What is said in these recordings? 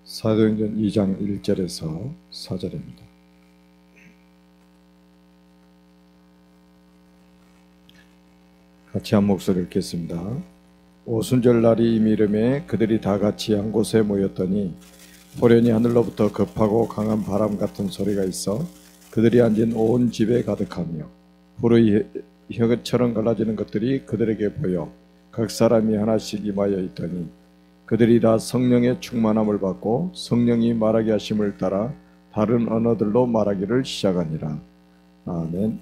사도행전 2장 1절에서 4절입니다. 같이 한 목소리 읽겠습니다. 오순절 날이 이미 이르매 그들이 다 같이 한 곳에 모였더니 호련히 하늘로부터 급하고 강한 바람 같은 소리가 있어 그들이 앉은 온 집에 가득하며 불의 혀처럼 갈라지는 것들이 그들에게 보여 각 사람이 하나씩 임하여 있더니 그들이 다 성령의 충만함을 받고 성령이 말하게 하심을 따라 다른 언어들로 말하기를 시작하니라. 아멘.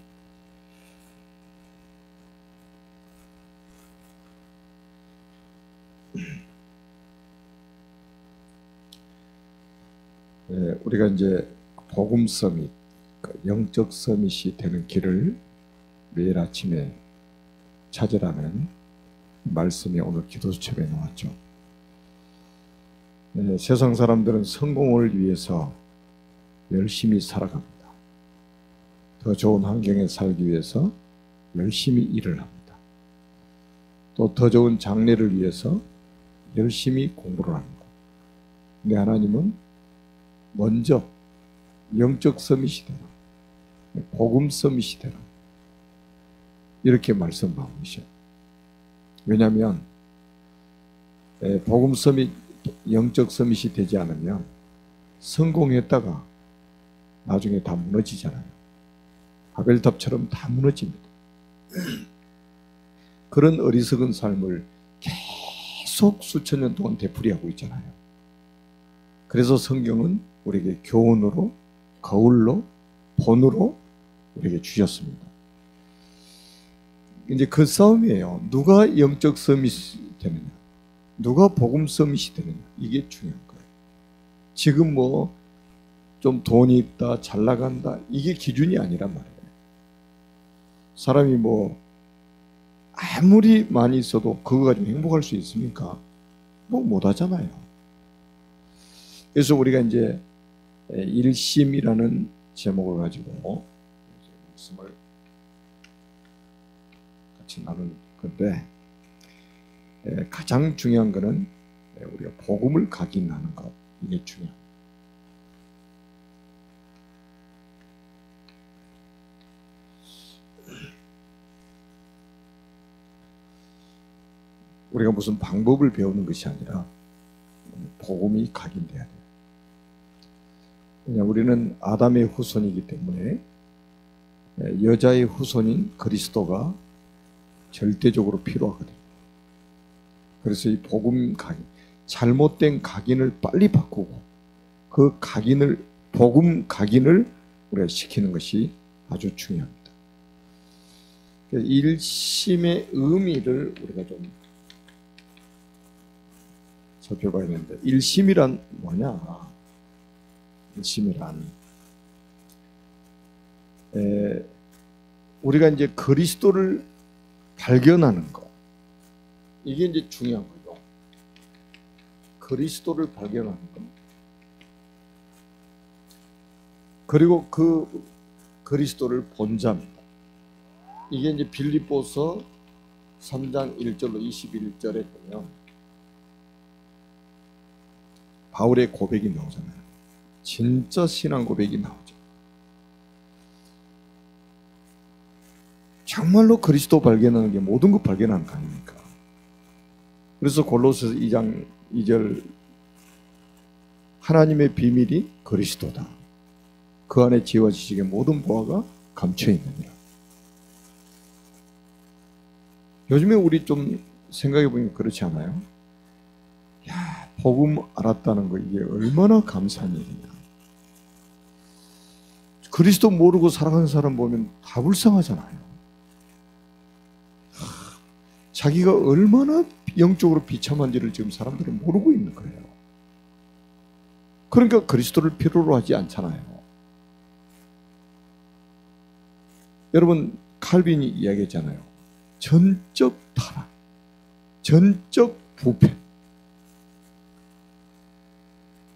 우리가 이제 복음 서밋, 영적 서밋이 되는 길을 매일 아침에 찾으라는 말씀이 오늘 기도수첩에 나왔죠. 세상 사람들은 성공을 위해서 열심히 살아갑니다. 더 좋은 환경에 살기 위해서 열심히 일을 합니다. 또 더 좋은 장래를 위해서 열심히 공부를 합니다. 근데 하나님은 먼저 영적 서밋이 되라, 복음 서밋이 되라, 이렇게 말씀하고 계셔요. 왜냐하면 복음 서밋, 영적 서밋이 되지 않으면 성공했다가 나중에 다 무너지잖아요. 바벨탑처럼 다 무너집니다. 그런 어리석은 삶을 계속 수천 년 동안 되풀이하고 있잖아요. 그래서 성경은 우리에게 교훈으로, 거울로, 본으로 우리에게 주셨습니다. 이제 그 싸움이에요. 누가 영적 서밋이 되느냐, 누가 복음 서밋이 되느냐, 이게 중요한 거예요. 지금 뭐 좀 돈이 있다, 잘 나간다, 이게 기준이 아니란 말이에요. 사람이 뭐 아무리 많이 있어도 그거 가지고 행복할 수 있습니까? 뭐 못하잖아요. 그래서 우리가 이제 일심이라는 제목을 가지고 말씀을 같이 나눌 건데, 가장 중요한 것은 우리가 복음을 각인하는 것, 이게 중요합니다. 우리가 무슨 방법을 배우는 것이 아니라 복음이 각인돼야 돼요. 왜냐하면 우리는 아담의 후손이기 때문에 여자의 후손인 그리스도가 절대적으로 필요하거든요. 그래서 이 복음 각인, 잘못된 각인을 빨리 바꾸고 그 각인을, 복음 각인을 우리가 시키는 것이 아주 중요합니다. 일심의 의미를 우리가 좀 살펴봐야 되는데, 일심이란 뭐냐? 일심이란 우리가 이제 그리스도를 발견하는 것, 이게 이제 중요한 거죠. 그리스도를 발견하는 것, 그리고 그 그리스도를 본 자입니다. 이게 이제 빌립보서 3장 1절로 21절에 보면 바울의 고백이 나오잖아요. 진짜 신앙 고백이 나오죠. 정말로 그리스도 발견하는 게 모든 것 발견하는 거 아닙니까? 그래서 골로새서 2장 2절, 하나님의 비밀이 그리스도다, 그 안에 지혜와 지식의 모든 보화가 감춰 있느니라. 요즘에 우리 좀 생각해 보면 그렇지 않아요? 야, 복음 알았다는 거, 이게 얼마나 감사한 일이냐. 그리스도 모르고 살아가는 사람 보면 다 불쌍하잖아요. 자기가 얼마나 영적으로 비참한지를 지금 사람들은 모르고 있는 거예요. 그러니까 그리스도를 필요로 하지 않잖아요. 여러분, 칼빈이 이야기했잖아요. 전적 타락, 전적 부패.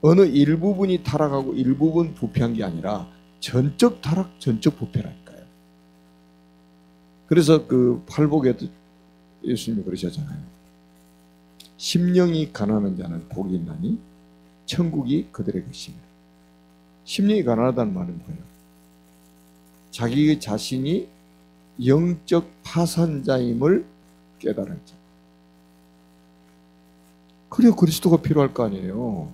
어느 일부분이 타락하고 일부분 부패한 게 아니라 전적 타락, 전적 부패라니까요. 그래서 그 팔복에도 예수님이 그러셨잖아요. 심령이 가난한 자는 복이 있나니 천국이 그들의 것이며. 심령이 가난하다는 말은 뭐예요? 자기 자신이 영적 파산자임을 깨달은 자. 그래야 그리스도가 필요할 거 아니에요.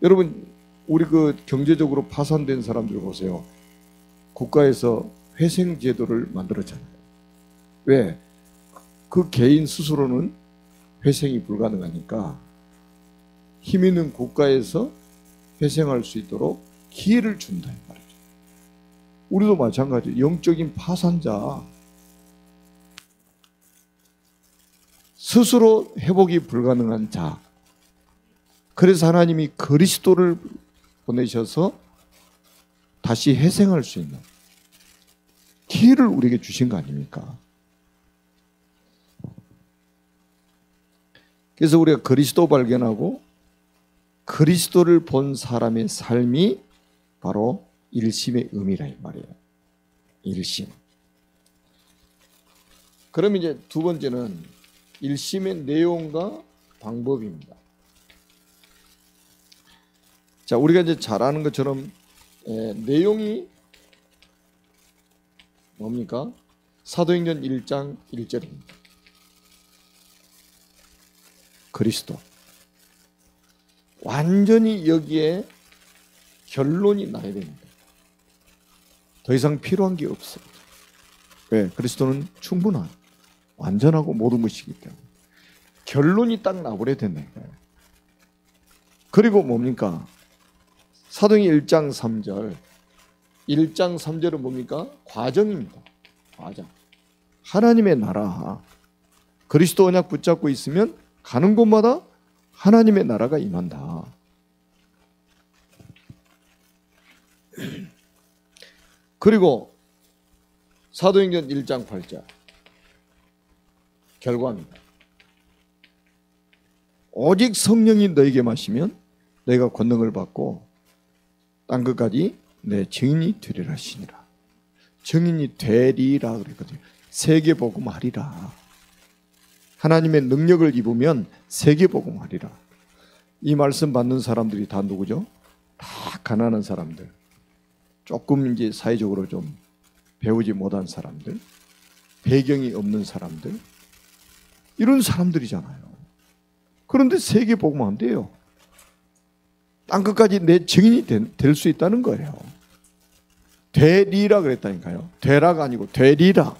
여러분, 우리 그 경제적으로 파산된 사람들 보세요. 국가에서 회생제도를 만들었잖아요. 왜? 그 개인 스스로는 회생이 불가능하니까 힘 있는 국가에서 회생할 수 있도록 기회를 준다 이 말이죠. 우리도 마찬가지. 영적인 파산자, 스스로 회복이 불가능한 자. 그래서 하나님이 그리스도를 보내셔서 다시 회생할 수 있는 기회를 우리에게 주신 거 아닙니까? 그래서 우리가 그리스도 발견하고 그리스도를 본 사람의 삶이 바로 일심의 의미라 이 말이에요. 일심. 그럼 이제 두 번째는 일심의 내용과 방법입니다. 자, 우리가 이제 잘 아는 것처럼 내용이 뭡니까? 사도행전 1장 1절입니다. 그리스도. 완전히 여기에 결론이 나야 됩니다. 더 이상 필요한 게 없어요. 왜? 그리스도는 충분한, 완전하고 모든 것이기 때문에 결론이 딱 나버려야 된다니까요. 그리고 뭡니까? 사도행전 1장 3절. 1장 3절은 뭡니까? 과정입니다. 과정. 하나님의 나라. 그리스도 언약 붙잡고 있으면 가는 곳마다 하나님의 나라가 임한다. 그리고 사도행전 1장 8절. 결과입니다. 오직 성령이 너에게 마시면 너희가 권능을 받고 땅끝까지 내 증인이 되리라 하시니라. 증인이 되리라 그랬거든요. 세계복음하리라. 하나님의 능력을 입으면 세계복음하리라. 이 말씀 받는 사람들이 다 누구죠? 다 가난한 사람들, 조금 이제 사회적으로 좀 배우지 못한 사람들, 배경이 없는 사람들, 이런 사람들이잖아요. 그런데 세계복음하면 돼요. 땅끝까지 내 증인이 될 수 있다는 거예요. 되리라 그랬다니까요. 되라가 아니고 되리라.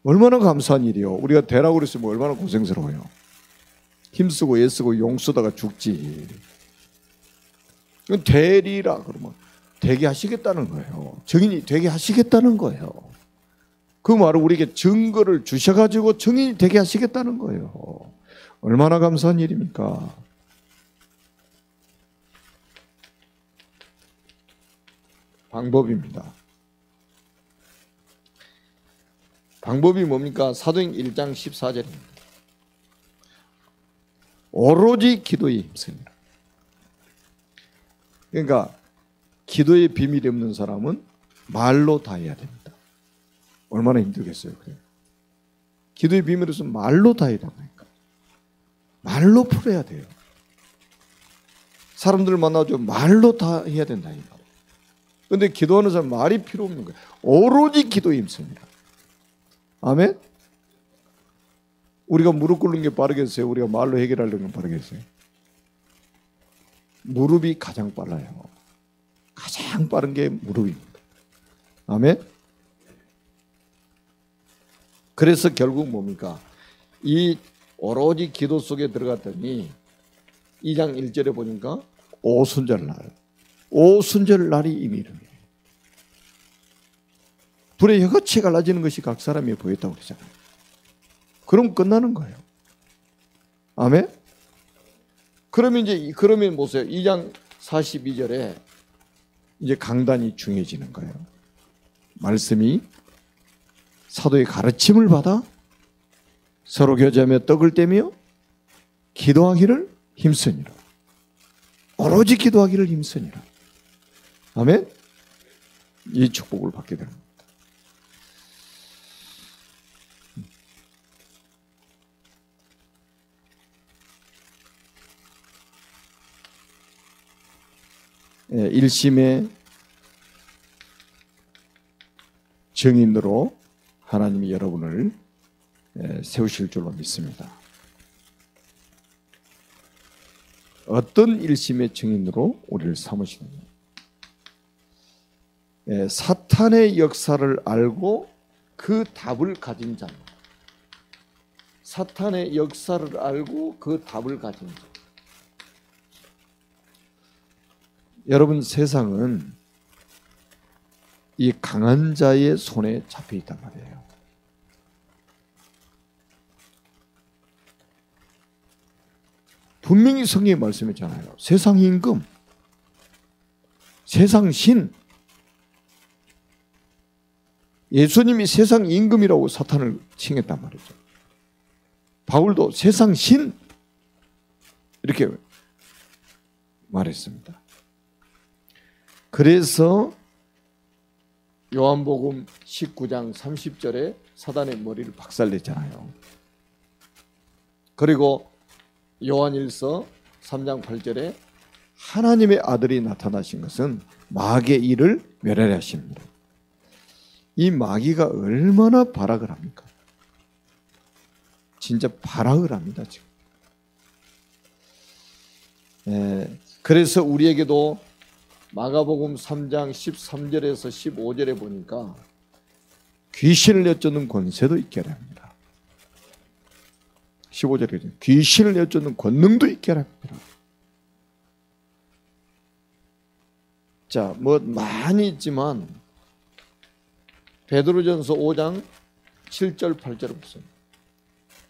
얼마나 감사한 일이요. 우리가 되라고 그랬으면 얼마나 고생스러워요. 힘쓰고 애쓰고 용쓰다가 죽지. 되리라 그러면 되게 하시겠다는 거예요. 증인이 되게 하시겠다는 거예요. 그 말은 우리에게 증거를 주셔가지고 증인이 되게 하시겠다는 거예요. 얼마나 감사한 일입니까? 방법입니다. 방법이 뭡니까? 사도행 1장 14절입니다. 오로지 기도에 힘씁니다. 그러니까 기도의 비밀이 없는 사람은 말로 다 해야 됩니다. 얼마나 힘들겠어요. 그래. 기도의 비밀이 없으면 말로 다 해야 된다니까. 말로 풀어야 돼요. 사람들 만나죠. 말로 다 해야 된다니까. 그런데 기도하는 사람 말이 필요 없는 거예요. 오로지 기도에 힘씁니다. 아멘? 우리가 무릎 꿇는 게 빠르겠어요? 우리가 말로 해결하려는 건 빠르겠어요? 무릎이 가장 빨라요. 가장 빠른 게 무릎입니다. 아멘? 그래서 결국 뭡니까? 이 오로지 기도 속에 들어갔더니 2장 1절에 보니까 오순절날, 오순절날이 이미 이름이에요. 불의 혀같이 갈라지는 것이 각 사람이 보였다고 그러잖아요. 그럼 끝나는 거예요. 아멘? 그러면 보세요. 2장 42절에 이제 강단이 중요해지는 거예요. 말씀이 사도의 가르침을 받아 서로 교제하며 떡을 떼며 기도하기를 힘쓰니라. 오로지 기도하기를 힘쓰니라. 아멘? 이 축복을 받게 됩니다. 일심의 증인으로 하나님이 여러분을 세우실 줄로 믿습니다. 어떤 일심의 증인으로 우리를 삼으시느냐? 사탄의 역사를 알고 그 답을 가진 자. 사탄의 역사를 알고 그 답을 가진 자. 여러분, 세상은 이 강한 자의 손에 잡혀 있단 말이에요. 분명히 성경이 말씀했잖아요. 세상 임금, 세상 신. 예수님이 세상 임금이라고 사탄을 칭했단 말이죠. 바울도 세상 신 이렇게 말했습니다. 그래서 요한복음 19장 30절에 사단의 머리를 박살냈잖아요. 그리고 요한일서 3장 8절에 하나님의 아들이 나타나신 것은 마귀의 일을 멸하려 하십니다. 이 마귀가 얼마나 발악을 합니까? 진짜 발악을 합니다, 지금. 그래서 우리에게도 마가복음 3장 13절에서 15절에 보니까 귀신을 내쫓는 권세도 있게 하라 합니다. 15절에 귀신을 내쫓는 권능도 있게 하라 합니다. 자, 뭐 많이 있지만 베드로전서 5장 7절 8절을 보세요.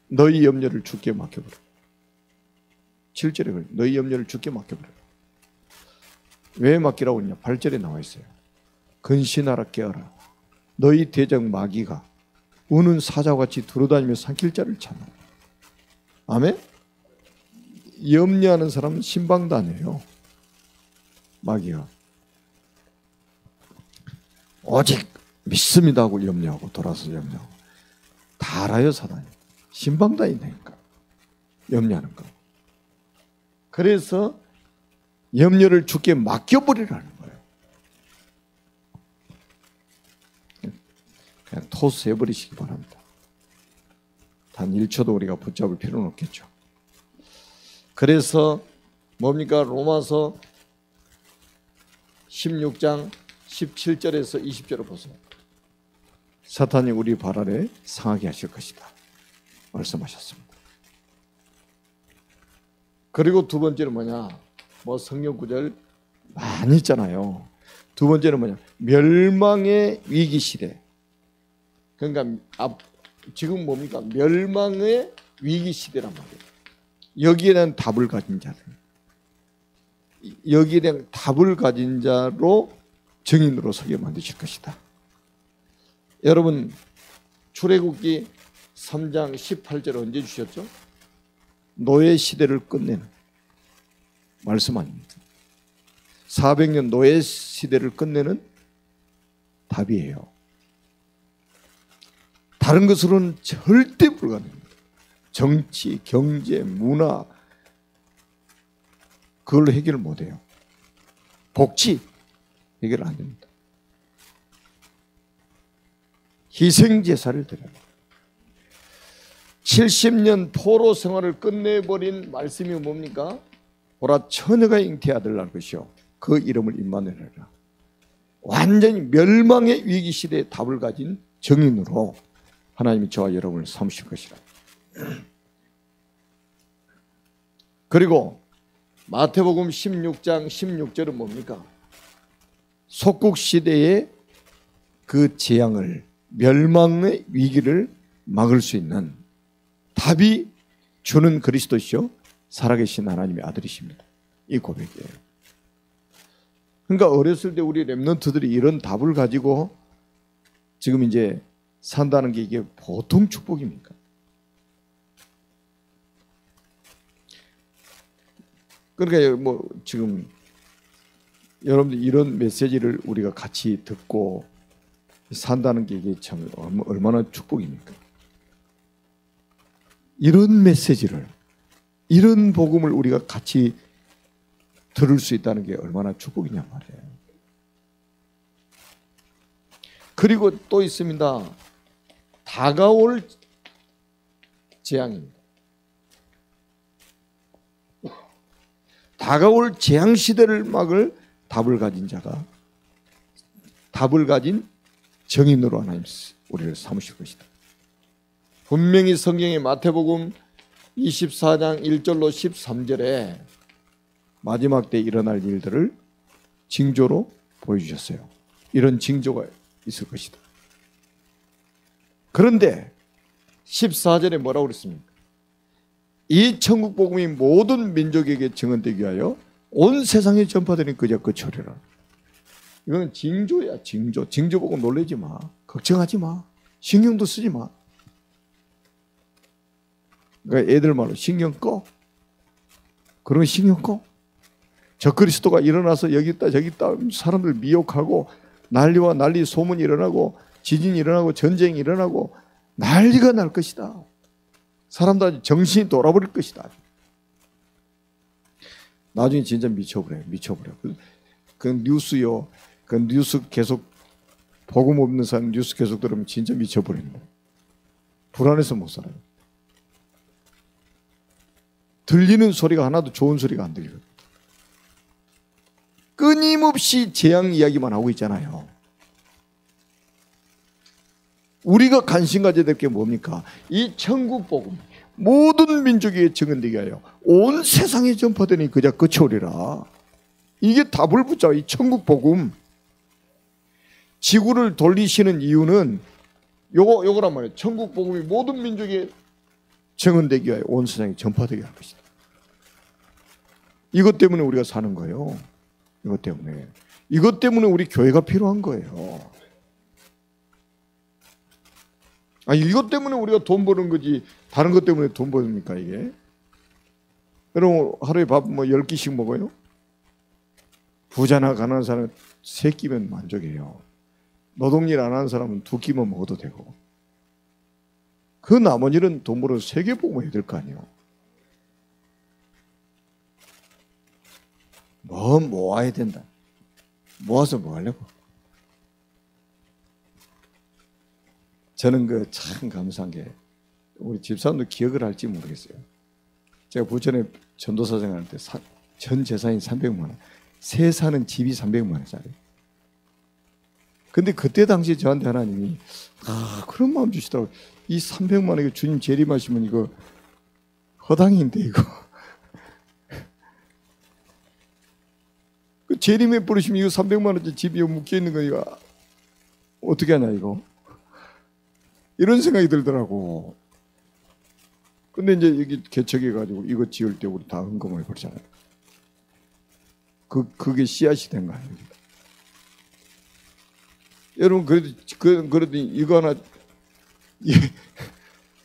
너희 염려를 주께 맡겨버려. 7절에 너희 염려를 주께 맡겨버려. 왜 맡기라고 했냐? 8절에 나와 있어요. 근신하라 깨어라. 너희 대적 마귀가 우는 사자같이 두루다니며 삼킬 자를 찾아. 아멘? 염려하는 사람은 신방단이에요. 마귀가. 오직 믿습니다 하고 염려하고 돌아서 염려하고. 다 알아요, 사단이. 신방단이니까 염려하는 거. 그래서 염려를 주께 맡겨버리라는 거예요. 그냥 토스해버리시기 바랍니다. 단 1초도 우리가 붙잡을 필요는 없겠죠. 그래서 뭡니까? 로마서 16장 17절에서 20절을 보세요. 사탄이 우리 발 아래 상하게 하실 것이다 말씀하셨습니다. 그리고 두 번째는 뭐냐? 뭐 성경 구절 많이 있잖아요. 두 번째는 뭐냐? 멸망의 위기 시대. 그러니까 지금 뭡니까? 멸망의 위기 시대란 말이에요. 여기에 대한 답을 가진 자들, 여기에 대한 답을 가진 자로 증인으로 서게 만드실 것이다. 여러분, 출애굽기 3장 18절 언제 주셨죠? 노예 시대를 끝내는 말씀 아닙니까? 400년 노예 시대를 끝내는 답이에요. 다른 것으로는 절대 불가능합니다. 정치, 경제, 문화 그걸로 해결을 못해요. 복지 해결 안 됩니다. 희생제사를 드려요. 70년 포로 생활을 끝내버린 말씀이 뭡니까? 보라 처녀가 잉태하들 날 것이요 그 이름을 임마누엘이라. 완전히 멸망의 위기 시대에 답을 가진 증인으로 하나님이 저와 여러분을 삼으실 것이라. 그리고 마태복음 16장 16절은 뭡니까? 속국 시대의 그 재앙을, 멸망의 위기를 막을 수 있는 답이 주는 그리스도시요 살아계신 하나님의 아들이십니다. 이 고백이에요. 그러니까 어렸을 때 우리 렘넌트들이 이런 답을 가지고 지금 이제 산다는 게 이게 보통 축복입니까? 그러니까 뭐 지금 여러분들 이런 메시지를 우리가 같이 듣고 산다는 게 이게 참 얼마나 축복입니까? 이런 메시지를, 이런 복음을 우리가 같이 들을 수 있다는 게 얼마나 축복이냐 말이에요. 그리고 또 있습니다. 다가올 재앙입니다. 다가올 재앙 시대를 막을 답을 가진 자가, 답을 가진 정인으로 하나님 우리를 삼으실 것이다. 분명히 성경의 마태복음 24장 1절로 13절에 마지막 때 일어날 일들을 징조로 보여주셨어요. 이런 징조가 있을 것이다. 그런데 14절에 뭐라고 그랬습니까? 이 천국 복음이 모든 민족에게 증언되기 위하여 온 세상에 전파되니 그저 끝이리라. 이건 징조야, 징조. 징조 보고 놀라지 마. 걱정하지 마. 신경도 쓰지 마. 그러니까 애들 말로 신경 꺼. 그러면 신경 꺼. 적그리스도가 일어나서 여기 있다 저기 있다 사람들 미혹하고 난리와 난리, 소문이 일어나고 지진이 일어나고 전쟁이 일어나고 난리가 날 것이다. 사람들 정신이 돌아버릴 것이다. 나중에 진짜 미쳐버려요. 미쳐버려. 그 뉴스요. 그 뉴스 계속 복음 없는 사람 뉴스 계속 들으면 진짜 미쳐버립니다. 불안해서 못 살아요. 들리는 소리가 하나도 좋은 소리가 안 들려요. 끊임없이 재앙 이야기만 하고 있잖아요. 우리가 관심 가져야 될 게 뭡니까? 이 천국 복음 모든 민족에게 증언되게 하여 온 세상에 전파되니 그저 끝이 오리라. 이게 답을 붙잡아. 이 천국 복음 지구를 돌리시는 이유는 요거란 말이에요. 천국 복음이 모든 민족에 증언되게 하여 온 세상에 전파되게 할 것이다. 이것 때문에 우리가 사는 거예요. 이것 때문에 우리 교회가 필요한 거예요. 아니, 이것 때문에 우리가 돈 버는 거지 다른 것 때문에 돈 버습니까 이게? 여러분 하루에 밥 뭐 10끼씩 먹어요? 부자나 가난한 사람은 3끼면 만족해요. 노동일 안 하는 사람은 2끼만 먹어도 되고, 그 나머지는 돈 벌어서 3개 보고 해야 될 거 아니에요. 뭐 모아야 된다. 모아서 뭐 하려고? 저는 그 참 감사한 게 우리 집사람도 기억을 할지 모르겠어요. 제가 부천에 전도사 생활할 때 전 재산이 300만 원, 새 사는 집이 300만 원짜리. 근데 그때 당시 저한테 하나님이 그런 마음 주시더라고요. 이 300만 원 이거 주님 재림하시면 이거 허당인데 이거. 그 재림에 부르시면 이거 300만 원짜리 집이 묶여 있는 거 이거 어떻게 하냐 이거. 이런 생각이 들더라고. 근데 이제 여기 개척해가지고 이거 지을 때 우리 다 헌금을 그러잖아요. 그게 씨앗이 된 거 아닙니까? 여러분 그래도 이거 하나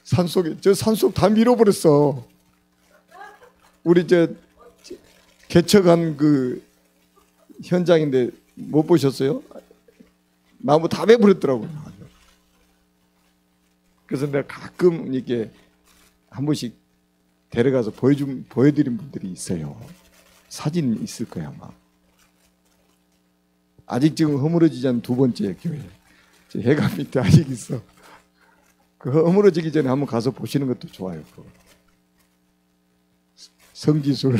산속에 저 산속 다 밀어버렸어. 우리 저 개척한 그 현장인데 못 보셨어요? 나무 다 베버렸더라고요. 그래서 내가 가끔 이렇게 한 번씩 데려가서 보여드린 분들이 있어요. 사진 있을 거야 아마. 아직 지금 허물어지지 않은 2번째 교회. 해가 밑에 아직 있어. 그 허물어지기 전에 한번 가서 보시는 것도 좋아요. 성지순례.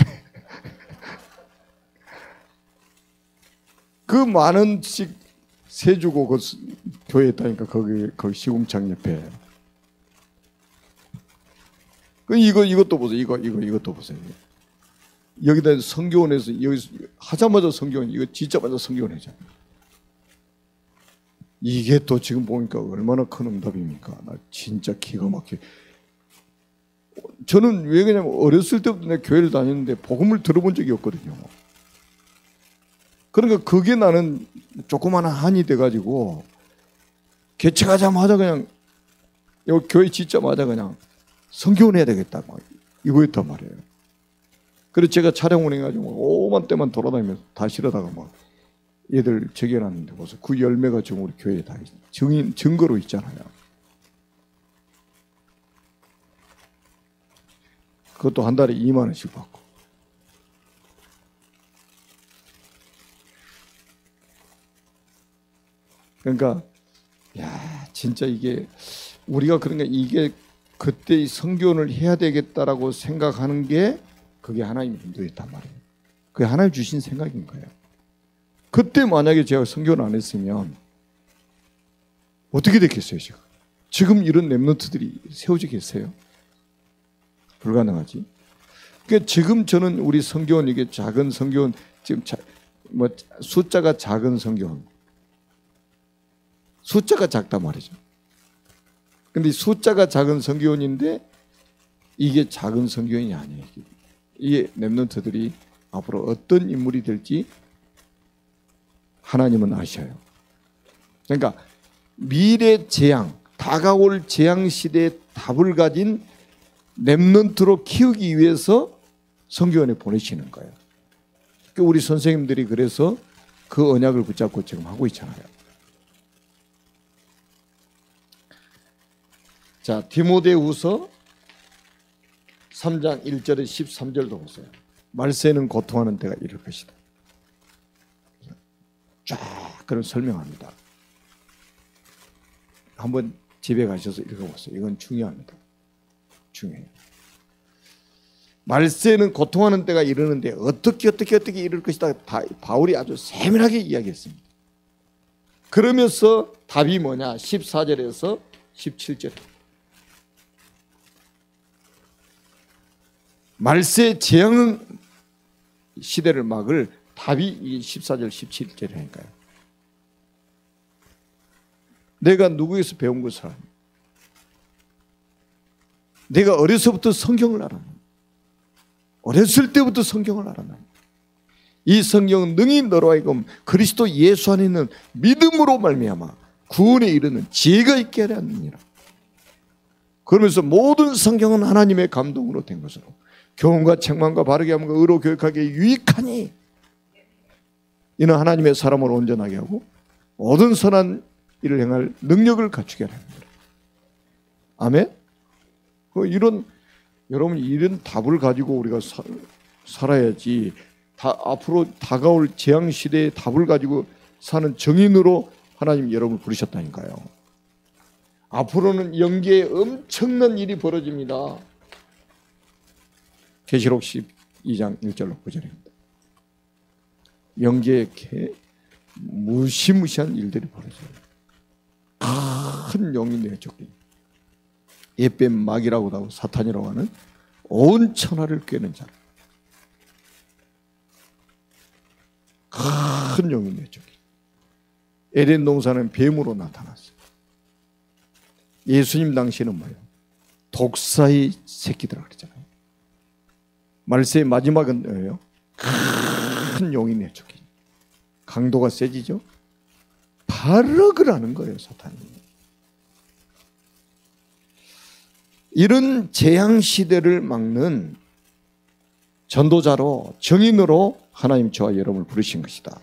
그 만 원씩 세 주고 그 교회에 있다니까 거기 시궁창 옆에. 이것도 보세요. 이것도 보세요. 여기다 성교원에서 여기서 하자마자 성교원 이거 짓자마자 성교원 해잖아요. 이게 또 지금 보니까 얼마나 큰 응답입니까? 나 진짜 기가 막혀. 저는 왜 그러냐면 어렸을 때부터 내가 교회를 다녔는데 복음을 들어본 적이 없거든요. 그러니까 그게 나는 조그마한 한이 돼가지고 개척하자마자 그냥 요 교회 짓자마자 그냥 성교원 해야 되겠다 막 이거였단 말이에요. 그래서 제가 촬영을 해가지고 오만 때만 돌아다니면서 다 실어다가 막 얘들 적여놨는데 벌써 그 열매가 지금 우리 교회에 다 증거로 있잖아요. 그것도 한 달에 2만 원씩 받고. 그러니까 진짜 이게 우리가 그러니까 이게 그때 성교원을 해야 되겠다라고 생각하는 게 그게 하나님의 인도였단 말이에요. 그게 하나님 주신 생각인 거예요. 그때 만약에 제가 성교원 안 했으면 어떻게 됐겠어요, 지금? 지금 이런 렘넌트들이 세워지겠어요? 불가능하지. 그러니까 지금 저는 우리 성교원 이게 작은 성교원 지금 숫자가 작은 성교원 숫자가 작단 말이죠. 근데 숫자가 작은 성교원인데 이게 작은 성교원이 아니에요. 이게 렘넌트들이 앞으로 어떤 인물이 될지 하나님은 아셔요. 그러니까 미래 재앙, 다가올 재앙 시대의 답을 가진 렘넌트로 키우기 위해서 성교원에 보내시는 거예요. 우리 선생님들이 그래서 그 언약을 붙잡고 지금 하고 있잖아요. 자, 디모데후서 3장 1절에 13절도 보세요. 말세는 고통하는 때가 이럴 것이다. 쫙 그런 설명합니다. 한번 집에 가셔서 읽어보세요. 이건 중요합니다. 중요해요. 말세는 고통하는 때가 이르는데 어떻게 이럴 것이다. 바울이 아주 세밀하게 이야기했습니다. 그러면서 답이 뭐냐? 14절에서 17절. 말세 재앙 시대를 막을 답이 이 14절 17절이니까요. 내가 누구에서 배운 것을 아니? 내가 어려서부터 성경을 알았나? 어렸을 때부터 성경을 알았나? 이 성경은 능히 너로 하여금 그리스도 예수 안에 있는 믿음으로 말미암아 구원에 이르는 지혜가 있게 하려 함이니라. 그러면서 모든 성경은 하나님의 감동으로 된 것으로 교훈과 책망과 바르게 함과 의로 교육하기에 유익하니 이는 하나님의 사람을 온전하게 하고 모든 선한 일을 행할 능력을 갖추게 하라. 아멘. 여러분 이런 답을 가지고 우리가 살아야지. 앞으로 다가올 재앙 시대의 답을 가지고 사는 정인으로 하나님 여러분을 부르셨다니까요. 앞으로는 영계에 엄청난 일이 벌어집니다. 계시록 12장 1절로 9절입니다. 영계에 무시무시한 일들이 벌어져요. 큰 용이 내쫓기 예뱀 마귀라고도 하고 사탄이라고 하는 온 천하를 꿰는 자, 큰 용이 내쫓기. 에덴 동산은 뱀으로 나타났어요. 예수님 당시에는 뭐예요? 독사의 새끼들 그랬잖아요. 말세의 마지막은 뭐예요? 큰 용이 내쫓기. 강도가 세지죠. 발악을 하는 거예요, 사탄이. 이런 재앙 시대를 막는 전도자로 정인으로 하나님 저와 여러분을 부르신 것이다.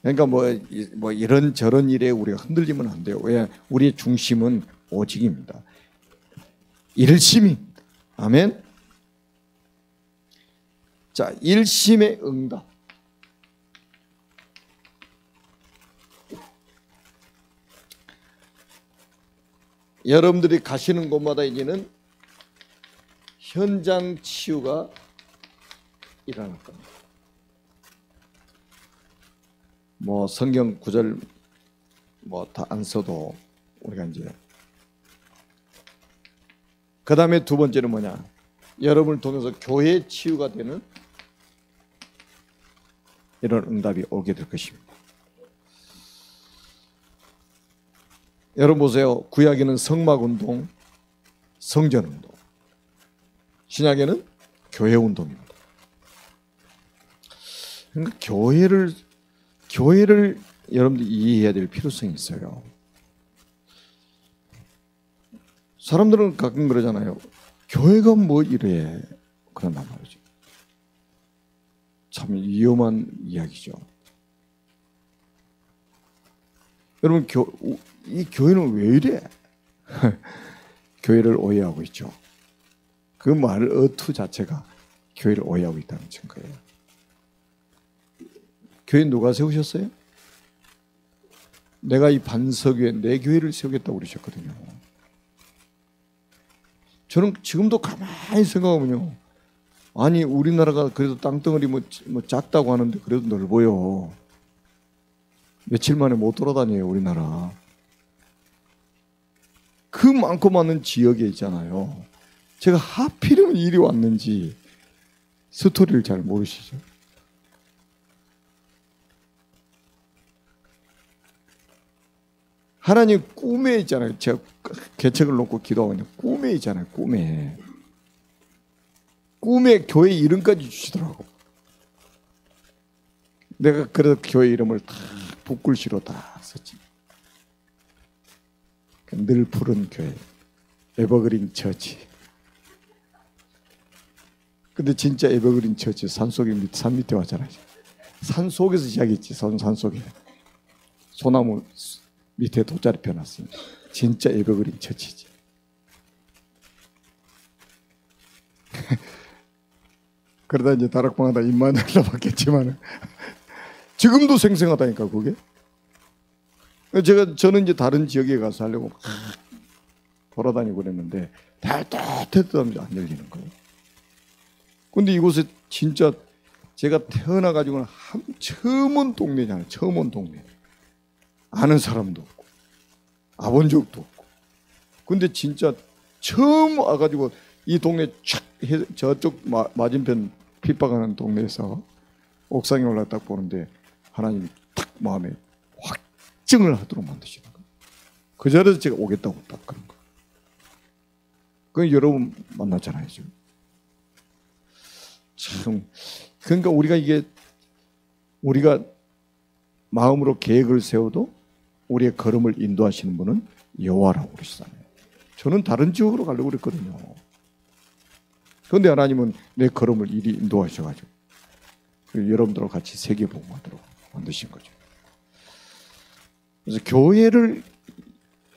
그러니까 뭐 이런 저런 일에 우리가 흔들리면 안 돼요. 왜? 우리의 중심은 오직입니다. 일심입니다. 아멘. 자, 일심의 응답. 여러분들이 가시는 곳마다 이제는 현장 치유가 일어날 겁니다. 뭐 성경 구절 뭐 다 안 써도 우리가 이제 그 다음에 두 번째는 뭐냐? 여러분을 통해서 교회 치유가 되는 이런 응답이 오게 될 것입니다. 여러분 보세요. 구약에는 성막운동, 성전운동, 신약에는 교회운동입니다. 그러니까 교회를 여러분들이 이해해야 될 필요성이 있어요. 사람들은 가끔 그러잖아요. 교회가 뭐 이래. 그런단 말이죠. 참 위험한 이야기죠. 여러분 이 교회는 왜 이래? 교회를 오해하고 있죠. 그 말 어투 자체가 교회를 오해하고 있다는 증거예요. 교회 누가 세우셨어요? 내가 이 반석 위에 내 교회를 세우겠다고 그러셨거든요. 저는 지금도 가만히 생각하면요, 아니 우리나라가 그래도 땅덩어리 뭐 작다고 하는데 그래도 넓어요. 며칠 만에 못 돌아다녀요 우리나라. 그 많고 많은 지역에 있잖아요. 제가 하필이면 이리 왔는지 스토리를 잘 모르시죠? 하나님 꿈에 있잖아요. 제가 개척을 놓고 기도하고 있는데 꿈에 있잖아요. 꿈에 교회 이름까지 주시더라고. 내가 그래서 교회 이름을 다 붓글씨로 다 썼지. 늘 푸른 교회, 에버그린 처치. 근데 진짜 에버그린 처치 산 밑에 왔잖아요. 산 속에서 시작했지. 산 속에 소나무 밑에 돗자리 펴놨습니다. 진짜 에버그린 처치지. 그러다 이제 다락방하다 입만 열어봤겠지만 지금도 생생하다니까 그게. 저는 이제 다른 지역에 가서 하려고 막 돌아다니고 그랬는데 따뜻하면서 안 열리는 거예요. 근데 이곳에 진짜 제가 태어나가지고는 처음 온 동네잖아요. 처음 온 동네. 아는 사람도 없고 아본 적도 없고. 근데 진짜 처음 와가지고 이 동네 저쪽 맞은편 핍박하는 동네에서 옥상에 올라 딱 보는데 하나님이 딱 마음에 확증을 하도록 만드시는 거예요. 그 자리에서 제가 오겠다고 딱 그런 거예요. 그 여러분 만났잖아요 지금. 참 그러니까 우리가 마음으로 계획을 세워도 우리의 걸음을 인도하시는 분은 여호와라고 그러시잖아요. 저는 다른 지역으로 가려고 그랬거든요. 그런데 하나님은 내 걸음을 이리 인도하셔가지고 여러분들과 같이 세계복음하도록 만드신 거죠. 그래서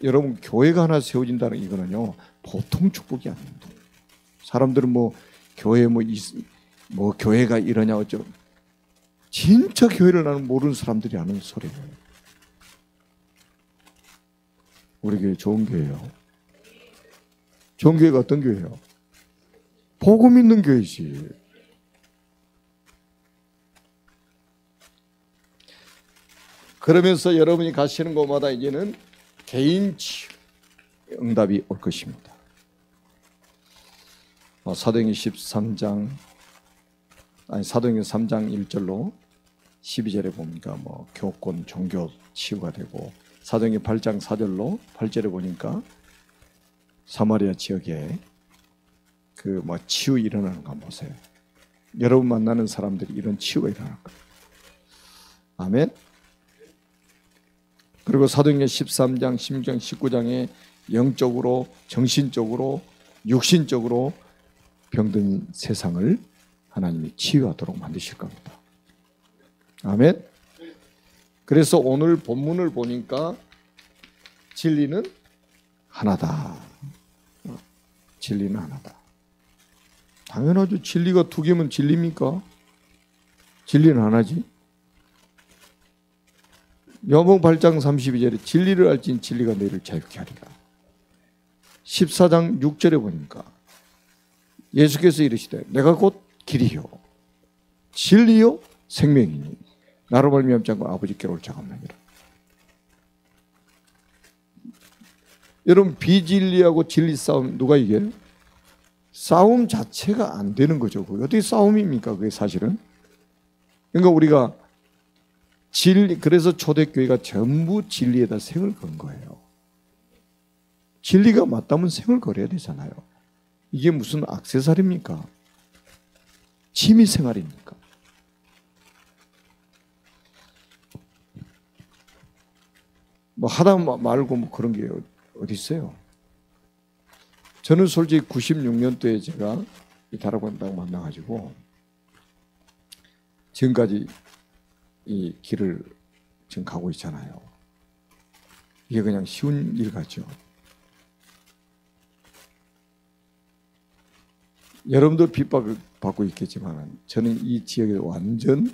여러분 교회가 하나 세워진다는 이거는요 보통 축복이 아닙니다. 사람들은 교회 교회가 이러냐 어쩌고 진짜 교회를 나는 모르는 사람들이 하는 소리예요. 우리 교회 좋은 교회예요. 좋은 교회가 어떤 교회예요? 복음 있는 교회지. 그러면서 여러분이 가시는 곳마다 이제는 개인 치유 응답이 올 것입니다. 사도행전 3장 1절로 12절에 보니까 교권, 종교 치유가 되고 사도행전 8장 4절로 8절에 보니까 사마리아 지역에 치유 일어나는 거 한번 보세요. 여러분 만나는 사람들이 이런 치유가 일어날 거예요. 아멘. 그리고 사도행전 13장, 16장, 19장에 영적으로, 정신적으로, 육신적으로 병든 세상을 하나님이 치유하도록 만드실 겁니다. 아멘. 그래서 오늘 본문을 보니까 진리는 하나다. 진리는 하나다. 당연하죠. 진리가 두 개면 진리입니까? 진리는 하나지. 요한복음 8장 32절에 진리를 알지니 진리가 너희를 자유케 하리라. 14장 6절에 보니까 예수께서 이르시되 내가 곧 길이요 진리요 생명이니 나로 말미암지 않고 아버지께로 올 자가 없느니라. 여러분 비진리하고 진리 싸움 누가 이겨요? 싸움 자체가 안 되는 거죠. 그게 어떻게 싸움입니까? 그게 사실은. 그러니까 우리가 그래서 초대교회가 전부 진리에다 생을 건 거예요. 진리가 맞다면 생을 걸어야 되잖아요. 이게 무슨 액세서리입니까? 취미생활입니까? 하다 말고 그런 게 어디 있어요? 저는 솔직히 96년도에 제가 이 다락방을 만나가지고 지금까지 이 길을 지금 가고 있잖아요. 이게 그냥 쉬운 일 같죠. 여러분도 핍박을 받고 있겠지만 저는 이 지역에 완전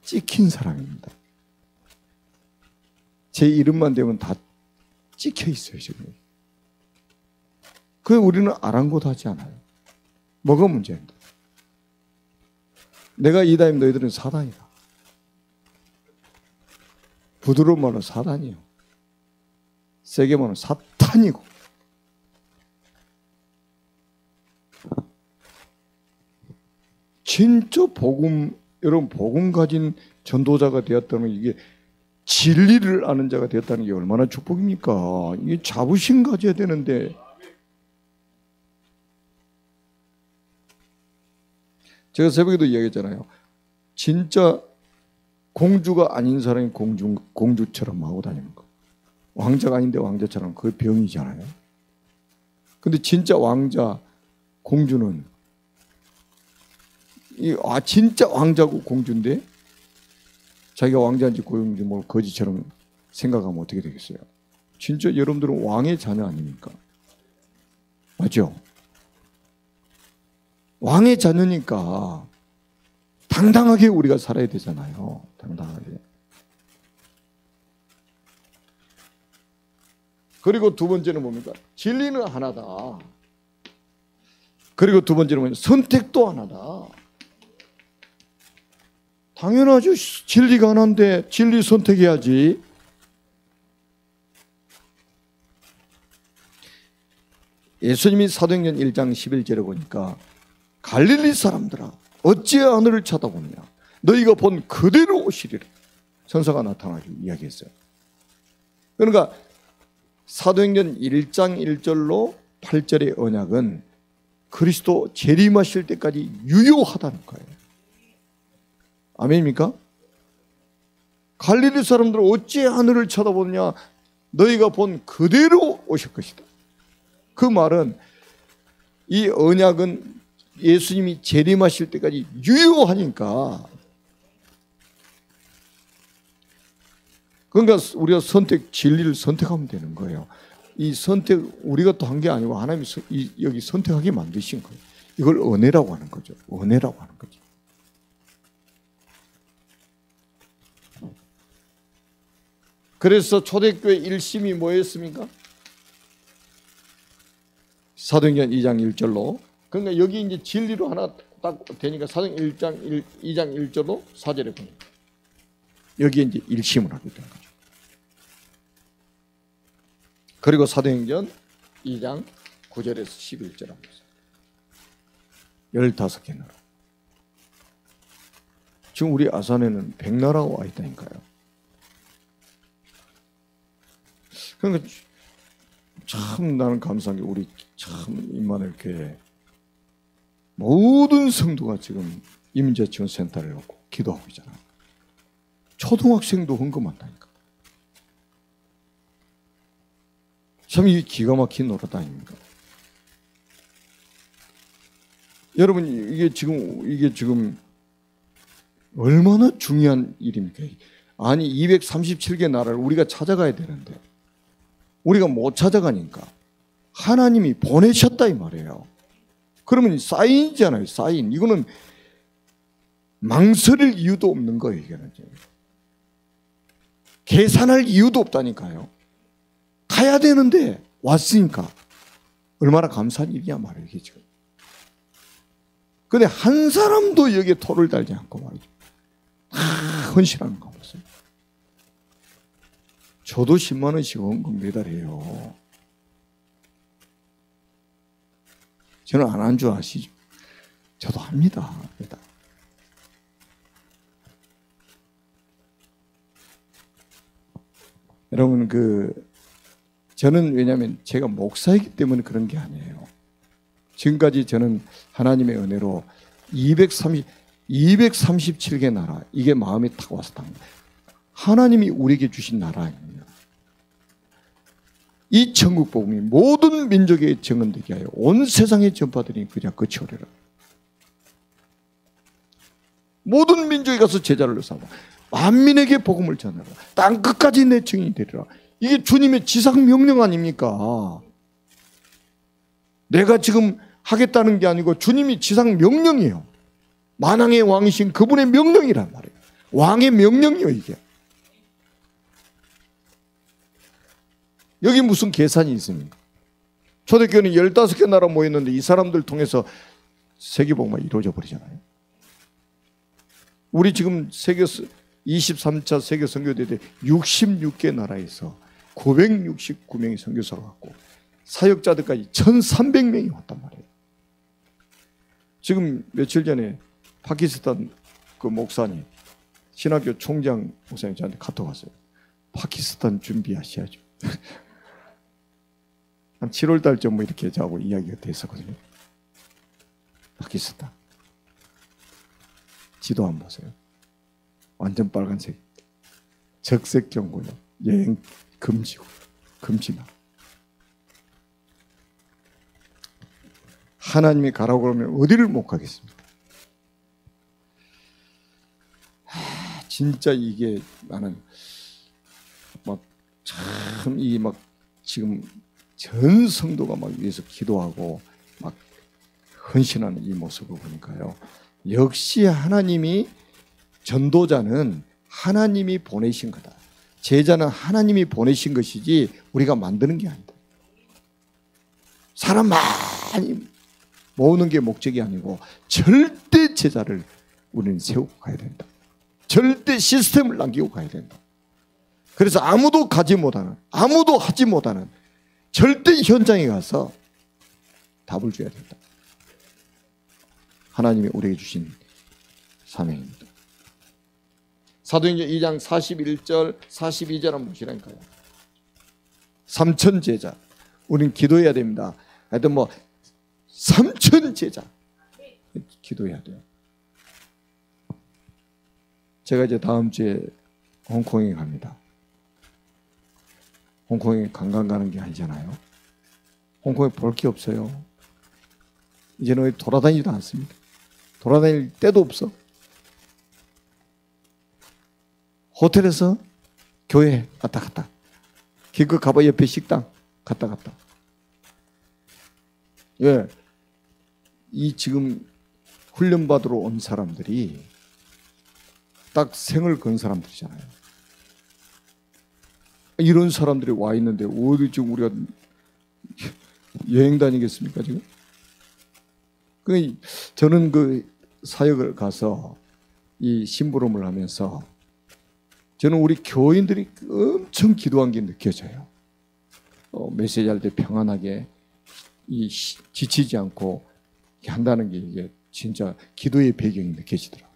찍힌 사람입니다. 제 이름만 되면 다 찍혀 있어요, 지금. 그게 우리는 아랑곳하지 않아요. 뭐가 문제입니다. 내가 이다임 너희들은 사단이다. 부드러운 말로 사단이요. 세게 말하면 사탄이고. 진짜 복음, 여러분 복음 가진 전도자가 되었다면 이게 진리를 아는 자가 되었다는 게 얼마나 축복입니까? 이게 자부심 가져야 되는데 제가 새벽에도 이야기했잖아요. 진짜 공주가 아닌 사람이 공주처럼 하고 다니는 거. 왕자가 아닌데 왕자처럼 그게 병이잖아요. 근데 진짜 왕자, 공주는 진짜 왕자고 공주인데 자기가 왕자인지 고용인지 뭐 거지처럼 생각하면 어떻게 되겠어요? 진짜 여러분들은 왕의 자녀 아닙니까? 맞죠? 왕의 자녀니까 당당하게 우리가 살아야 되잖아요. 당당하게. 그리고 두 번째는 뭡니까? 진리는 하나다. 그리고 두 번째는 뭐냐? 선택도 하나다. 당연하죠. 진리가 하나인데 진리 선택해야지. 예수님이 사도행전 1장 11절에 보니까 갈릴리 사람들아 어찌 하늘을 쳐다보느냐 너희가 본 그대로 오시리라 천사가 나타나기를 이야기했어요. 그러니까 사도행전 1장 1절로 8절의 언약은 그리스도 재림하실 때까지 유효하다는 거예요. 아멘입니까? 갈릴리 사람들은 어찌 하늘을 쳐다보느냐 너희가 본 그대로 오실 것이다. 그 말은 이 언약은 예수님이 재림하실 때까지 유효하니까 그러니까 우리가 진리를 선택하면 되는 거예요. 이 선택 우리가 또 한 게 아니고 하나님이 여기 선택하게 만드신 거예요. 이걸 은혜라고 하는 거죠. 은혜라고 하는 거죠. 그래서 초대교회 1심이 뭐였습니까? 사도행전 2장 1절로 그러니까 여기 이제 진리로 하나 딱 되니까 사도행전 2장 1절로 4절에 보니까 여기에 이제 1심을 하게 된 거죠. 그리고 사도행전 2장 9절에서 11절 합니다. 15개 나라. 지금 우리 아산에는 100나라가 와 있다니까요. 그러니까 참 나는 감사한 게 우리 참 임마누엘 교회 모든 성도가 지금 임재지원센터를 놓고 기도하고 있잖아요. 초등학생도 헌금한다니까. 참 이게 기가 막힌 노릇 아닙니까? 여러분 이게 지금 얼마나 중요한 일입니까? 아니 237개 나라를 우리가 찾아가야 되는데 우리가 못 찾아가니까 하나님이 보내셨다 이 말이에요. 그러면 사인이잖아요. 사인. 이거는 망설일 이유도 없는 거예요. 이게는. 계산할 이유도 없다니까요. 가야 되는데 왔으니까 얼마나 감사한 일이야 말이에요. 이게 지금. 근데 한 사람도 여기에 토를 달지 않고 말이죠. 다 헌신하는 거 보세요. 저도 10만 원씩 헌금 매달해요. 저는 안 한 줄 아시죠? 저도 합니다. 매달. 여러분 저는 왜냐하면 제가 목사이기 때문에 그런 게 아니에요. 지금까지 저는 하나님의 은혜로 237개 나라 이게 마음이 탁 와서 딱 하나님이 우리에게 주신 나라입니다. 이 천국 복음이 모든 민족에 증언되게 하여 온 세상에 전파되니 그냥 끝이 오리라. 모든 민족에 가서 제자를 삼아 만민에게 복음을 전하라. 땅 끝까지 내 증인이 되리라. 이게 주님의 지상 명령 아닙니까? 내가 지금 하겠다는 게 아니고 주님이 지상 명령이에요. 만왕의 왕이신 그분의 명령이란 말이에요. 왕의 명령이요, 이게. 여기 무슨 계산이 있습니까? 초대교회는 15개 나라 모였는데 이 사람들 통해서 세계복음이 이루어져 버리잖아요. 우리 지금 23차 세계 선교대회 때 66개 나라에서 969명이 선교사로 왔고 사역자들까지 1,300명이 왔단 말이에요. 지금 며칠 전에 파키스탄 그 목사님, 신학교 총장 목사님 저한테 카톡 왔어요. 파키스탄 준비하셔야죠. 한 7월 달쯤 뭐 이렇게 저하고 이야기가 됐었거든요. 파키스탄 지도 한번 보세요. 완전 빨간색, 적색 경고요. 여행 금지고 금지나. 하나님이 가라고 그러면 어디를 못 가겠습니까? 진짜 이게 나는 막 참 이 막 지금 전 성도가 막 위해서 기도하고 막 헌신하는 이 모습을 보니까요. 역시 하나님이 전도자는 하나님이 보내신 거다. 제자는 하나님이 보내신 것이지 우리가 만드는 게 아니다. 사람 많이 모으는 게 목적이 아니고 절대 제자를 우리는 세우고 가야 된다. 절대 시스템을 남기고 가야 된다. 그래서 아무도 가지 못하는, 아무도 하지 못하는 절대 현장에 가서 답을 줘야 된다. 하나님이 우리에게 주신 사명입니다. 사도행전 2장 41절 42절 한번 보시라니까요. 3천 제자. 우린 기도해야 됩니다. 하여튼 뭐 3천 제자 기도해야 돼요. 제가 이제 다음 주에 홍콩에 갑니다. 홍콩에 관광 가는 게 아니잖아요. 홍콩에 볼 게 없어요. 이제는 돌아다니지도 않습니다. 돌아다닐 데도 없어. 호텔에서 교회 왔다 갔다. 길거 가봐 옆에 식당 갔다 갔다. 예, 이 지금 훈련받으러 온 사람들이 딱 생을 건 사람들이잖아요. 이런 사람들이 와 있는데 어디 지금 우리가 여행 다니겠습니까 지금? 저는 그 사역을 가서 이 심부름을 하면서 저는 우리 교인들이 엄청 기도한 게 느껴져요. 메시지 할 때 평안하게 지치지 않고 한다는 게 이게 진짜 기도의 배경이 느껴지더라고요.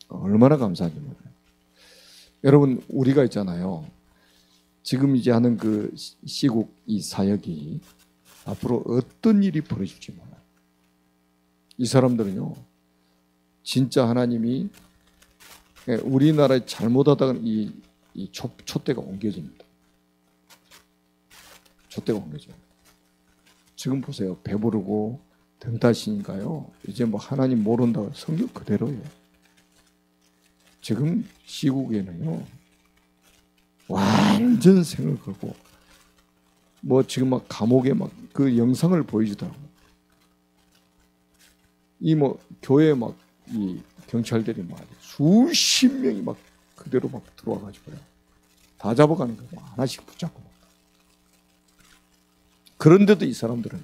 얼마나 감사한지 몰라요. 여러분 우리가 있잖아요. 지금 이제 하는 그 시국 이 사역이 앞으로 어떤 일이 벌어질지 몰라요. 이 사람들은요, 진짜 하나님이 우리나라에 잘못하다가 이 촛대가 옮겨집니다. 촛대가 옮겨져요. 지금 보세요. 배부르고 등따시니까요. 이제 뭐 하나님 모른다고 성경 그대로예요. 지금 시국에는요, 완전 생을 걸고 뭐 지금 막 감옥에 막 그 영상을 보여주더라고요. 이 뭐 교회 막 이 경찰들이 막 수십 명이 막 그대로 막 들어와 가지고요. 다 잡아가는 거예요. 하나씩 붙잡고. 그런데도 이 사람들은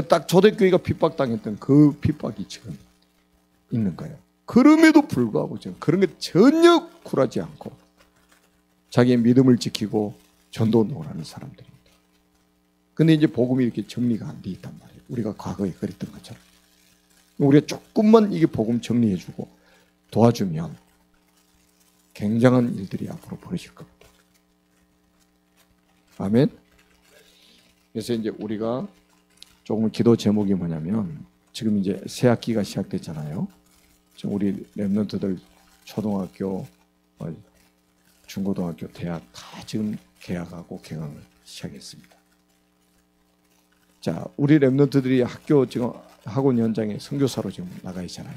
딱 초대교회가 핍박당했던 그 핍박이 지금 있는 거예요. 그럼에도 불구하고 지금 그런 게 전혀 굴하지 않고 자기의 믿음을 지키고 전도운동을 하는 사람들입니다. 근데 이제 복음이 이렇게 정리가 안 돼 있단 말이에요. 우리가 과거에 그랬던 것처럼. 우리가 조금만 이게 복음 정리해주고 도와주면 굉장한 일들이 앞으로 벌어질 겁니다. 아멘. 그래서 이제 우리가 조금 기도 제목이 뭐냐면 지금 이제 새 학기가 시작됐잖아요. 지금 우리 랩런트들 초등학교, 중고등학교, 대학 다 지금 개학하고 개강을 시작했습니다. 자, 우리 랩런트들이 학교 지금 학원 현장에 선교사로 지금 나가 있잖아요.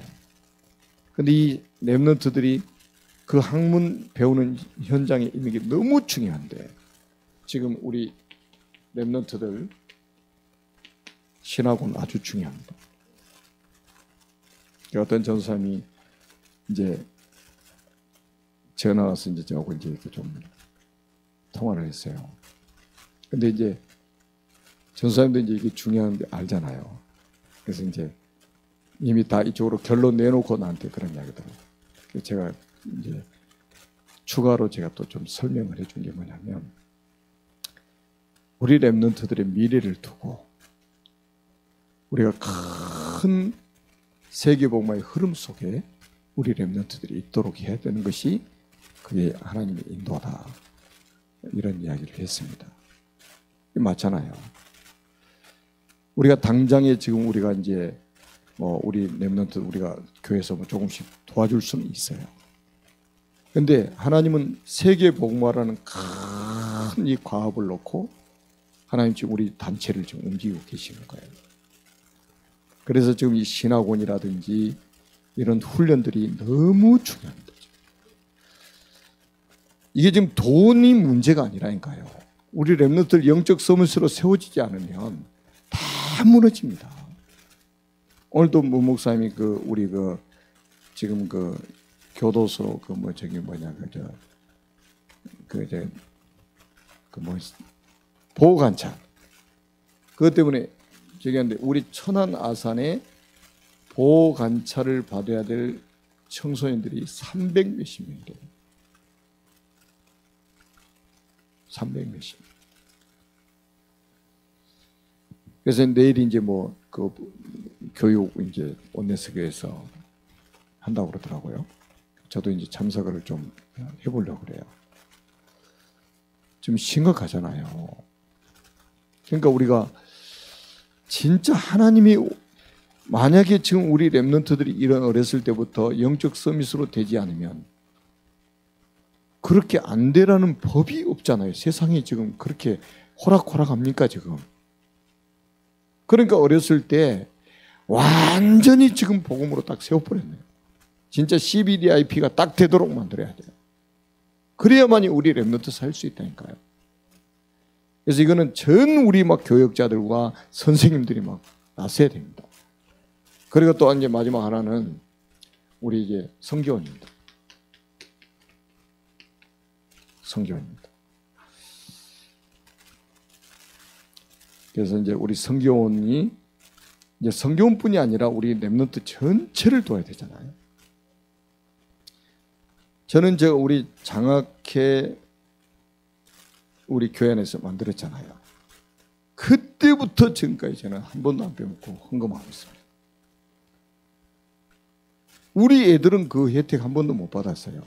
근데 이 랩런트들이 그 학문 배우는 현장에 있는 게 너무 중요한데 지금 우리 랩런트들 신학은 아주 중요합니다. 어떤 전사님이 이제 전화 와서 이제 저하고 이제 좀 통화를 했어요. 근데 이제 전사님도 이제 이게 중요한데 알잖아요. 그래서 이제 이미 다 이쪽으로 결론 내놓고 나한테 그런 이야기더라고요. 그래서 제가 이제 추가로 제가 또 좀 설명을 해준 게 뭐냐면, 우리 렘넌트들의 미래를 두고 우리가 큰 세계복음화의 흐름 속에 우리 렘넌트들이 있도록 해야 되는 것이 그게 하나님의 인도다, 이런 이야기를 했습니다. 맞잖아요. 우리가 당장에 지금 우리가 이제 뭐 우리 렘넌트 우리가 교회에서 뭐 조금씩 도와줄 수는 있어요. 근데 하나님은 세계복음화라는 큰 이 과업을 놓고 하나님 지금 우리 단체를 지금 움직이고 계시는 거예요. 그래서 지금 이 신학원이라든지 이런 훈련들이 너무 중요합니다. 이게 지금 돈이 문제가 아니라니까요. 우리 렘넌트들 영적 서밋으로 세워지지 않으면 다 무너집니다. 오늘도 문 목사님이 우리 지금 교도소 보호관찰, 그것 때문에 저기 하는데, 우리 천안 아산에 보호관찰을 받아야 될 청소년들이 300 몇십 명이래요. 300 몇십 명. 그래서 내일 이제 교육 이제 원내스교에서 한다고 그러더라고요. 저도 이제 참석을 좀 해보려고 그래요. 좀 심각하잖아요. 그러니까 우리가 진짜 하나님이, 만약에 지금 우리 렘넌트들이 이런 어렸을 때부터 영적 서밋으로 되지 않으면 그렇게 안 되라는 법이 없잖아요. 세상이 지금 그렇게 호락호락합니까 지금? 그러니까 어렸을 때 완전히 지금 복음으로 딱 세워버렸네요. 진짜 CBDIP가 딱 되도록 만들어야 돼요. 그래야만이 우리 렘넌트 살 수 있다니까요. 그래서 이거는 전 우리 교역자들과 선생님들이 나서야 됩니다. 그리고 또 이제 마지막 하나는 우리 이제 선교원입니다. 선교원입니다. 그래서 이제 우리 선교원이 이제 선교원뿐이 아니라 우리 렘넌트 전체를 도와야 되잖아요. 저는 우리 장학회 우리 교회 안에서 만들었잖아요. 그때부터 지금까지 저는 한 번도 안 빼먹고 헌금하고 있습니다. 우리 애들은 그 혜택 한 번도 못 받았어요.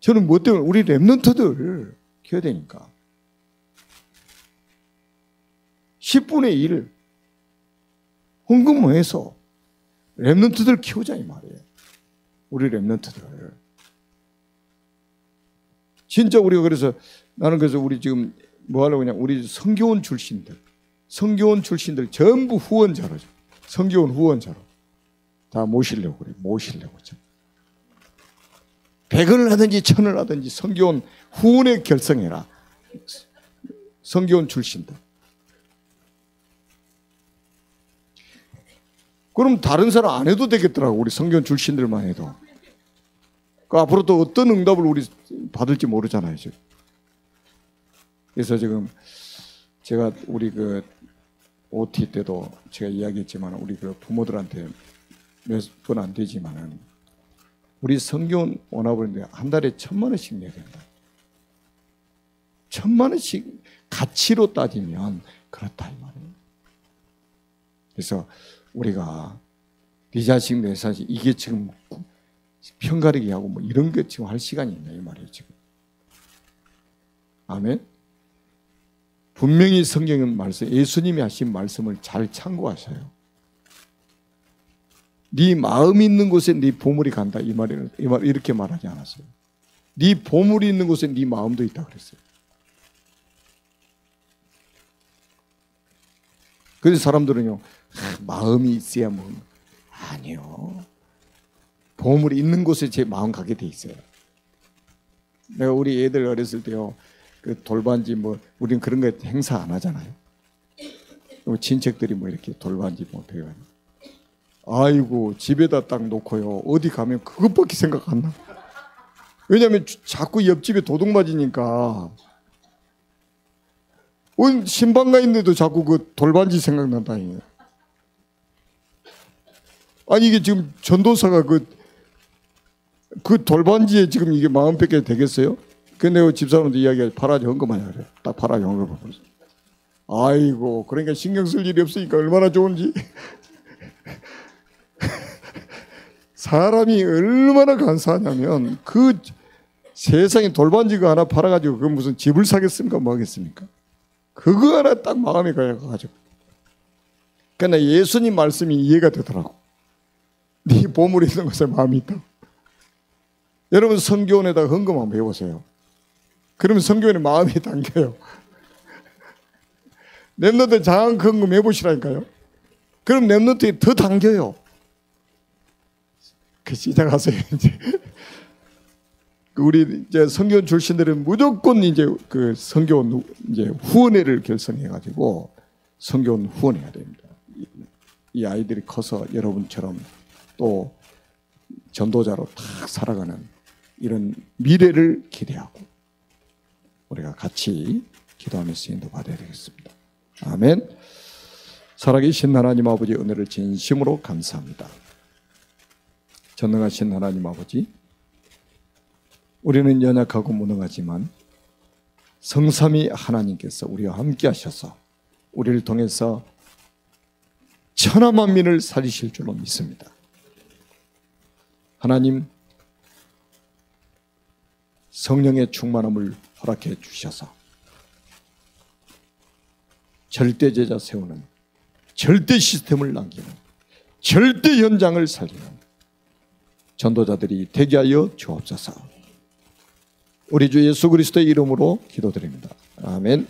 저는 뭐 때문에? 우리 렘넌트들 키워야 되니까. 10분의 1 헌금해서 렘넌트들 키우자 이 말이에요. 우리 렘넌트들. 진짜 우리가 나는 그래서 우리 지금 뭐 하려고 그냥 우리 선교원 출신들 전부 후원자로, 선교원 후원자로 다 모시려고 그래. 모시려고. 100원을 하든지 1000원을 하든지 선교원 후원에 결성해라. 선교원 출신들. 그럼 다른 사람 안 해도 되겠더라고. 우리 선교원 출신들만 해도. 앞으로 또 어떤 응답을 우리 받을지 모르잖아요. 지금. 그래서 지금 제가 우리 OT 때도 제가 이야기했지만 우리 부모들한테 몇 번 안 되지만은 우리 선교원 원화벌인데 한 달에 1000만 원씩 내야 된다. 1000만 원씩 가치로 따지면 그렇다 이 말이에요. 그래서 우리가 네 자식 내 자식 이게 지금 편가르기 하고 이런 게 지금 할 시간이 있나 이 말이에요 지금. 아멘. 분명히 성경은 예수님이 하신 말씀을 잘 참고하셔요. 네 마음이 있는 곳에 네 보물이 간다 이 말 이렇게 말하지 않았어요. 네 보물이 있는 곳에 네 마음도 있다 그랬어요. 그래서 사람들은요, 마음이 있어야 아니요. 보물이 있는 곳에 제 마음 가게 돼 있어요. 내가 우리 애들 어렸을 때요, 돌반지 우리는 그런 거 행사 안 하잖아요. 친척들이 이렇게 돌반지 배워가지고. 아이고, 집에다 딱 놓고요. 어디 가면 그것밖에 생각 안 나. 왜냐하면 자꾸 옆집에 도둑 맞으니까 신방가 있는데도 자꾸 그 돌반지 생각난다니. 아니 이게 지금 전도사가 그 돌반지에 지금 이게 마음 뺏게 되겠어요? 근데 내가 집사람한테 이야기해 팔아지 헌금하냐 그래. 딱 팔아지 헌금하고. 아이고 그러니까 신경 쓸 일이 없으니까 얼마나 좋은지. 사람이 얼마나 감사하냐면 그 세상에 돌반지가 하나 팔아가지고 그 무슨 집을 사겠습니까? 뭐 하겠습니까? 그거 하나 딱 마음에 가가지고. 그러나 예수님 말씀이 이해가 되더라고. 네 보물에 있는 것에 마음이 있다. 여러분 성교원에다 헌금 한번 해보세요. 그러면 성교원에 마음이 담겨요. 랩런트 장학 헌금 해보시라니까요. 그럼 랩런트에 더 담겨요. 그 시작하세요 이제. 우리 이제 성교원 출신들은 무조건 이제 그 성교원 이제 후원회를 결성해가지고 성교원 후원해야 됩니다. 이 아이들이 커서 여러분처럼 또 전도자로 탁 살아가는 이런 미래를 기대하고 우리가 같이 기도하면서 인도받아야 되겠습니다. 아멘. 살아계신 하나님 아버지 은혜를 진심으로 감사합니다. 전능하신 하나님 아버지, 우리는 연약하고 무능하지만 성삼위 하나님께서 우리와 함께 하셔서 우리를 통해서 천하 만민을 살리실 줄로 믿습니다. 하나님, 성령의 충만함을 허락해 주셔서 절대 제자 세우는, 절대 시스템을 남기는, 절대 현장을 살리는 전도자들이 되게 하여 주옵소서. 우리 주 예수 그리스도의 이름으로 기도드립니다. 아멘.